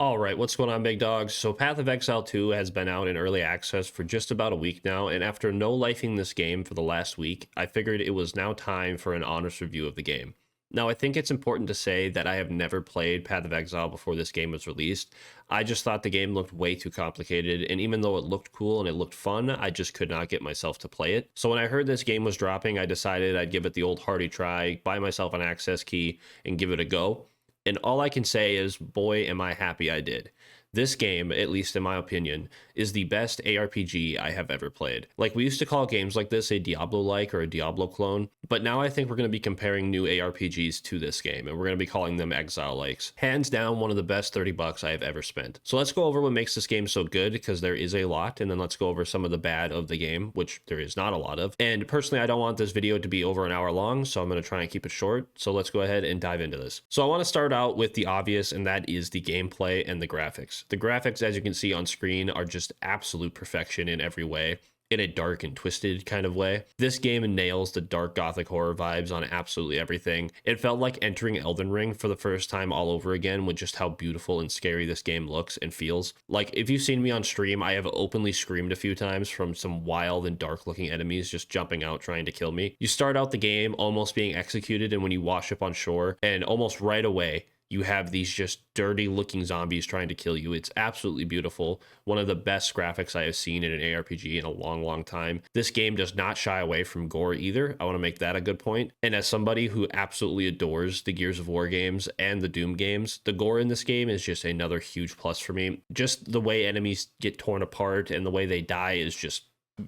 Alright, what's going on, big dogs? So Path of Exile 2 has been out in early access for just about a week now, and after no-lifing this game for the last week, I figured it was now time for an honest review of the game. Now, I think it's important to say that I have never played Path of Exile before this game was released. I just thought the game looked way too complicated, and even though it looked cool and it looked fun, I just could not get myself to play it. So when I heard this game was dropping, I decided I'd give it the old hearty try, buy myself an access key, and give it a go. And all I can say is, boy, am I happy I did. This game, at least in my opinion, is the best ARPG I have ever played. Like, we used to call games like this a Diablo-like or a Diablo clone, but now I think we're going to be comparing new ARPGs to this game, and we're going to be calling them Exile-likes. Hands down, one of the best 30 bucks I have ever spent. So let's go over what makes this game so good, because there is a lot, and then let's go over some of the bad of the game, which there is not a lot of. And personally, I don't want this video to be over an hour long, so I'm going to try and keep it short. So let's go ahead and dive into this. So I want to start out with the obvious, and that is the gameplay and the graphics. The graphics, as you can see on screen, are just absolute perfection in every way, in a dark and twisted kind of way. This game nails the dark gothic horror vibes on absolutely everything. It felt like entering Elden Ring for the first time all over again with just how beautiful and scary this game looks and feels. Like, if you've seen me on stream, I have openly screamed a few times from some wild and dark looking enemies just jumping out trying to kill me. You start out the game almost being executed, and when you wash up on shore, and almost right away, you have these just dirty looking zombies trying to kill you. It's absolutely beautiful. One of the best graphics I have seen in an ARPG in a long, long time. This game does not shy away from gore either. I want to make that a good point. And as somebody who absolutely adores the Gears of War games and the Doom games, the gore in this game is just another huge plus for me. Just the way enemies get torn apart and the way they die is just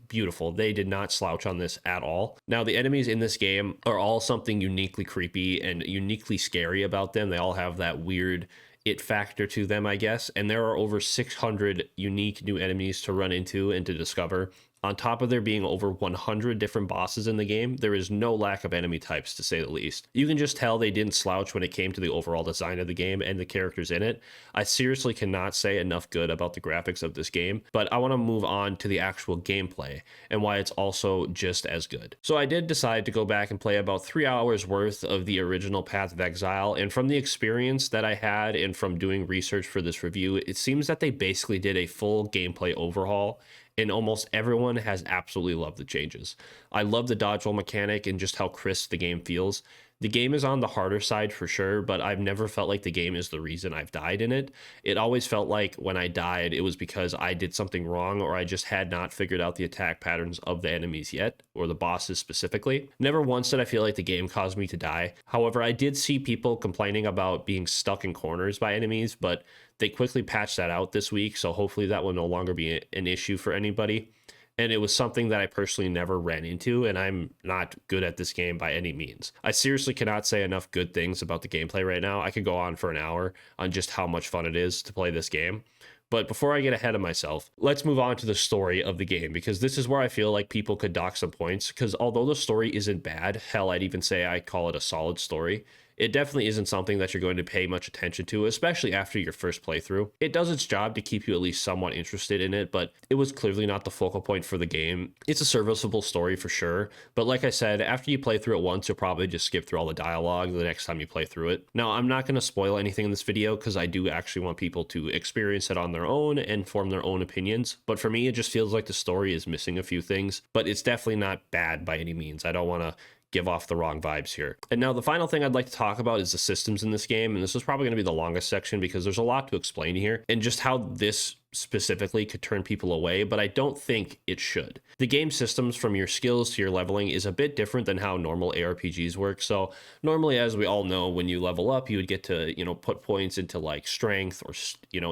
beautiful. They did not slouch on this at all. Now, the enemies in this game are all something uniquely creepy and uniquely scary about them. They all have that weird it factor to them, I guess. And there are over 600 unique new enemies to run into and to discover. On top of there being over 100 different bosses in the game, there is no lack of enemy types, to say the least. You can just tell they didn't slouch when it came to the overall design of the game and the characters in it. I seriously cannot say enough good about the graphics of this game, but I want to move on to the actual gameplay and why it's also just as good. So I did decide to go back and play about 3 hours worth of the original Path of Exile, and from the experience that I had and from doing research for this review, it seems that they basically did a full gameplay overhaul, and almost everyone has absolutely loved the changes. I love the dodge roll mechanic and just how crisp the game feels. The game is on the harder side for sure, but I've never felt like the game is the reason I've died in it. It always felt like when I died, it was because I did something wrong or I just had not figured out the attack patterns of the enemies yet, or the bosses specifically. Never once did I feel like the game caused me to die. However, I did see people complaining about being stuck in corners by enemies, but they quickly patched that out this week, so hopefully that will no longer be an issue for anybody. And it was something that I personally never ran into, and I'm not good at this game by any means. I seriously cannot say enough good things about the gameplay right now. I could go on for an hour on just how much fun it is to play this game. But before I get ahead of myself, let's move on to the story of the game, because this is where I feel like people could dock some points, because although the story isn't bad, hell, I'd even say I call it a solid story, it definitely isn't something that you're going to pay much attention to, especially after your first playthrough. It does its job to keep you at least somewhat interested in it, but it was clearly not the focal point for the game. It's a serviceable story for sure, but like I said, after you play through it once, you'll probably just skip through all the dialogue the next time you play through it. Now, I'm not going to spoil anything in this video because I do actually want people to experience it on their own and form their own opinions, but for me, it just feels like the story is missing a few things, but it's definitely not bad by any means. I don't want to give off the wrong vibes here. And now the final thing I'd like to talk about is the systems in this game, and this is probably going to be the longest section because there's a lot to explain here, and just how this specifically could turn people away, but I don't think it should. The game systems from your skills to your leveling is a bit different than how normal ARPGs work. So normally, as we all know, when you level up, you would get to, put points into like strength or,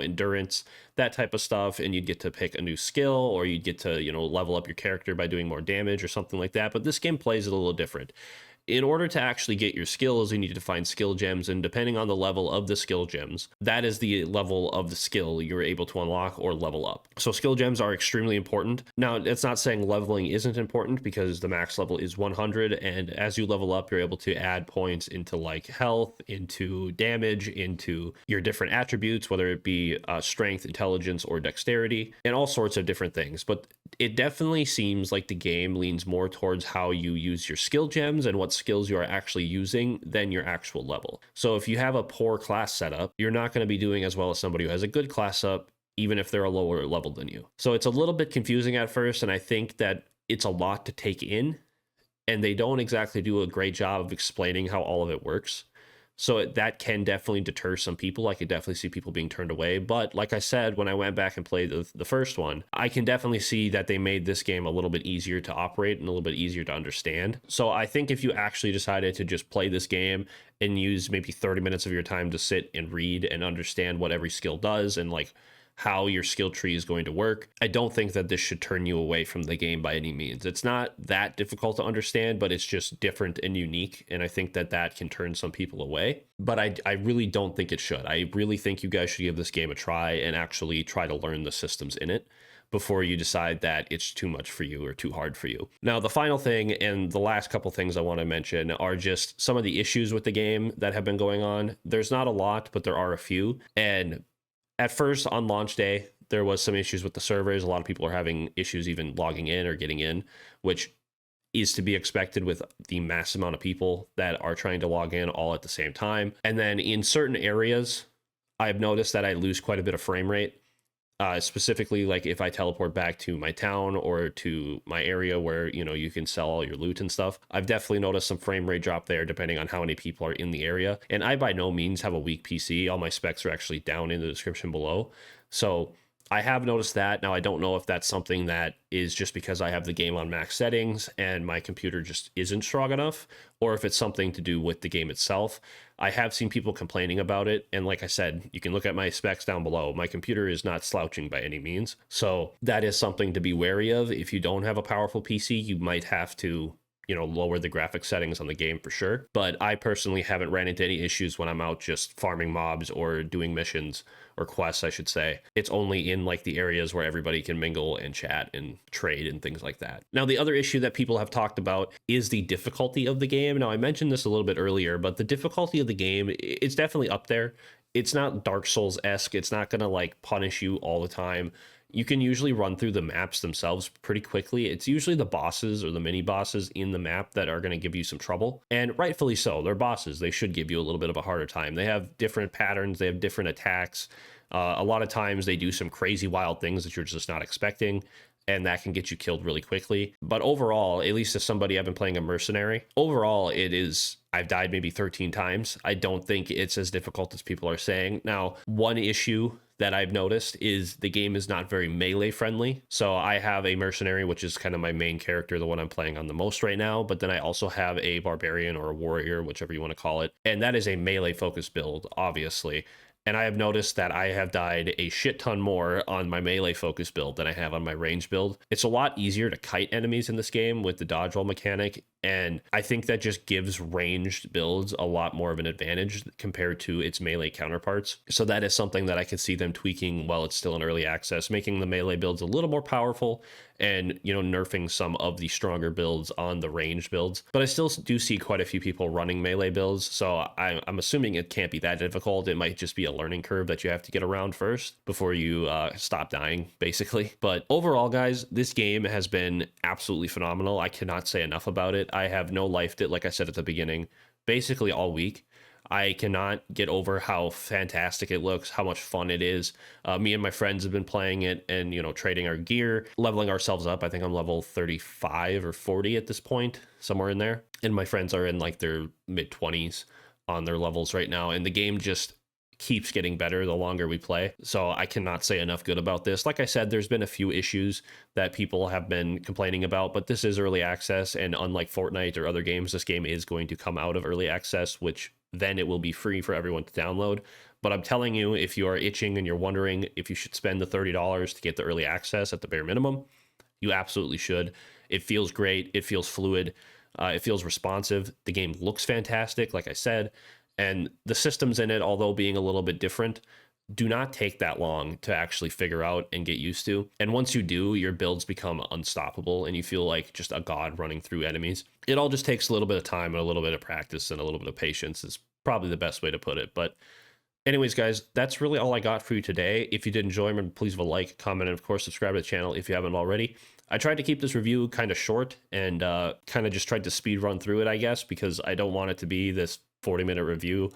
endurance, that type of stuff, and you'd get to pick a new skill, or you'd get to, level up your character by doing more damage or something like that. But this game plays it a little different. In order to actually get your skills, you need to find skill gems, and depending on the level of the skill gems, that is the level of the skill you're able to unlock or level up. So skill gems are extremely important. Now, it's not saying leveling isn't important, because the max level is 100, and as you level up, you're able to add points into like health, into damage, into your different attributes, whether it be strength, intelligence, or dexterity, and all sorts of different things. But it definitely seems like the game leans more towards how you use your skill gems and what what skills you are actually using than your actual level. So if you have a poor class setup, you're not going to be doing as well as somebody who has a good class up, even if they're a lower level than you. So it's a little bit confusing at first, and I think that it's a lot to take in, and they don't exactly do a great job of explaining how all of it works. So that can definitely deter some people. I could definitely see people being turned away. But like I said, when I went back and played the first one, I can definitely see that they made this game a little bit easier to operate and a little bit easier to understand. So I think if you actually decided to just play this game and use maybe 30 minutes of your time to sit and read and understand what every skill does and like how your skill tree is going to work, I don't think that this should turn you away from the game by any means. It's not that difficult to understand, but it's just different and unique, and I think that that can turn some people away. But I really don't think it should. I really think you guys should give this game a try and actually try to learn the systems in it before you decide that it's too much for you or too hard for you. Now, the final thing and the last couple things I want to mention are just some of the issues with the game that have been going on. There's not a lot, but there are a few. And at first, on launch day, there was some issues with the servers. A lot of people are having issues even logging in or getting in, which is to be expected with the mass amount of people that are trying to log in all at the same time. And then in certain areas, I've noticed that I lose quite a bit of frame rate. Specifically, like if I teleport back to my town or to my area where, you know, you can sell all your loot and stuff, I've definitely noticed some frame rate drop there depending on how many people are in the area. And I by no means have a weak PC. All my specs are actually down in the description below. So I have noticed that. Now, I don't know if that's something that is just because I have the game on max settings and my computer just isn't strong enough, or if it's something to do with the game itself. I have seen people complaining about it. And like I said, you can look at my specs down below. My computer is not slouching by any means. So that is something to be wary of. If you don't have a powerful PC, you might have to, you know, lower the graphic settings on the game for sure. But I personally haven't ran into any issues when I'm out just farming mobs or doing missions or quests, I should say. It's only in like the areas where everybody can mingle and chat and trade and things like that. Now, the other issue that people have talked about is the difficulty of the game. Now, I mentioned this a little bit earlier, but the difficulty of the game, it's definitely up there. It's not Dark Souls-esque. It's not going to like punish you all the time. You can usually run through the maps themselves pretty quickly. It's usually the bosses or the mini bosses in the map that are going to give you some trouble. And rightfully so. They're bosses. They should give you a little bit of a harder time. They have different patterns. They have different attacks. A lot of times they do some crazy wild things that you're just not expecting, and that can get you killed really quickly. But overall, at least as somebody, I've been playing a mercenary, overall it is, I've died maybe 13 times. I don't think it's as difficult as people are saying. Now, one issue that I've noticed is the game is not very melee friendly. So I have a mercenary, which is kind of my main character, the one I'm playing on the most right now. But then I also have a barbarian or a warrior, whichever you want to call it. And that is a melee focused build, obviously. And I have noticed that I have died a shit ton more on my melee focus build than I have on my range build. It's a lot easier to kite enemies in this game with the dodge roll mechanic. And I think that just gives ranged builds a lot more of an advantage compared to its melee counterparts. So that is something that I can see them tweaking while it's still in early access, making the melee builds a little more powerful and, you know, nerfing some of the stronger builds on the ranged builds. But I still do see quite a few people running melee builds. So I'm assuming it can't be that difficult. It might just be a learning curve that you have to get around first before you stop dying, basically. But overall, guys, this game has been absolutely phenomenal. I cannot say enough about it. I have no lifed it, like I said at the beginning, basically all week. I cannot get over how fantastic it looks, how much fun it is. Me and my friends have been playing it and, you know, trading our gear, leveling ourselves up. I think I'm level 35 or 40 at this point, somewhere in there. And my friends are in like their mid 20s on their levels right now. And the game just keeps getting better the longer we play. So I cannot say enough good about this. Like I said, there's been a few issues that people have been complaining about, but this is early access. And unlike Fortnite or other games, this game is going to come out of early access, which then it will be free for everyone to download. But I'm telling you, if you are itching and you're wondering if you should spend the $30 to get the early access at the bare minimum, you absolutely should. It feels great. It feels fluid. It feels responsive. The game looks fantastic, like I said. And the systems in it, although being a little bit different, do not take that long to actually figure out and get used to. And once you do, your builds become unstoppable and you feel like just a god running through enemies. It all just takes a little bit of time and a little bit of practice and a little bit of patience is probably the best way to put it. But Anyways, guys, that's really all I got for you today. If you did enjoy, remember, please leave a like, comment, and of course, subscribe to the channel if you haven't already. I tried to keep this review kind of short and kind of just tried to speed run through it, I guess, because I don't want it to be this 40-minute review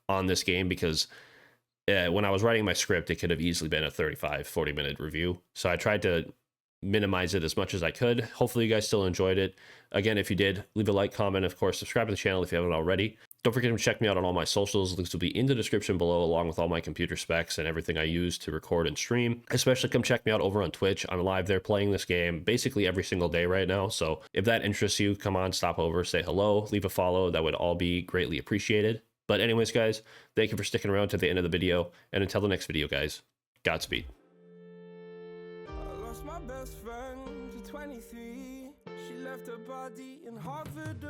on this game, because when I was writing my script, it could have easily been a 40-minute review. So I tried to minimize it as much as I could. Hopefully you guys still enjoyed it. Again, if you did, leave a like, comment, of course, subscribe to the channel if you haven't already. Don't forget to check me out on all my socials. Links will be in the description below, along with all my computer specs and everything I use to record and stream. Especially come check me out over on Twitch. I'm live there playing this game basically every single day right now. So if that interests you, come on, stop over, say hello, leave a follow. That would all be greatly appreciated. But anyways, guys, thank you for sticking around to the end of the video. And until the next video, guys, Godspeed. I lost my best friend to 23. She left her body in Harvard.